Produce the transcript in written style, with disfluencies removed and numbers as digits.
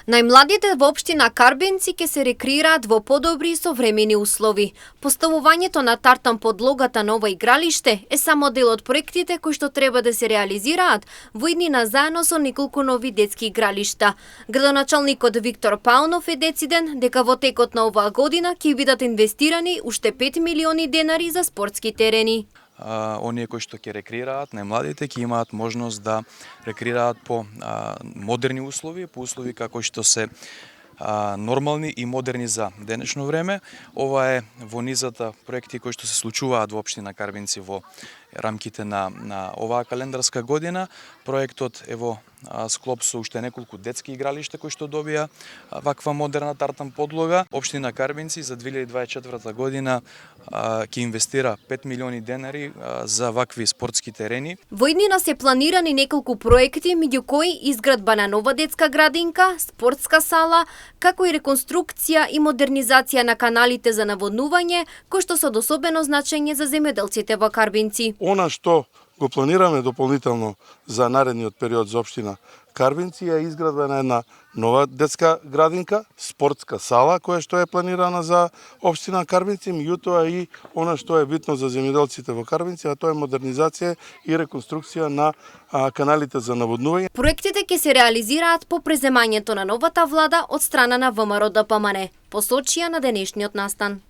Најмладите во општина Карбенци ќе се рекреираат во подобри и современи услови. Поставувањето на тартан подлогата на ова игралиште е само дел од проектите кои што треба да се реализираат во иднина заедно со неколку нови детски игралишта. Градоначалникот Виктор Паунов е дециден дека во текот на оваа година ќе бидат инвестирани уште 5 милиони денари за спортски терени. Оние кои што ќе рекреираат, најмладите ќе имаат можност да рекреираат по модерни услови, по услови како што се нормални и модерни за денешно време. Ова е во низата проекти кои што се случуваат во општина Карбенци во рамките на оваа календарска година. Проектот е во склоп со уште неколку детски игралишта кои што добија ваква модерна тартан подлога. Општина Карбенци за 2024 година ќе инвестира 5 милиони денари за вакви спортски терени. Во иднина се планирани неколку проекти, меѓу кои изградба на нова детска градинка, спортска сала, како и реконструкција и модернизација на каналите за наводнување, кои што се од особено значење за земјоделците во Карбенци. Она што го планираме дополнително за наредниот период за општина Карбенци е изградба на една нова детска градинка, спортска сала која што е планирана за општина Карбенци, меѓутоа и она што е битно за земјоделците во Карбенци, а тоа е модернизација и реконструкција на каналите за наводнување. Проектите ќе се реализираат по преземањето на новата влада од страна на ВМРО ДПМН, посочија на денешниот настан.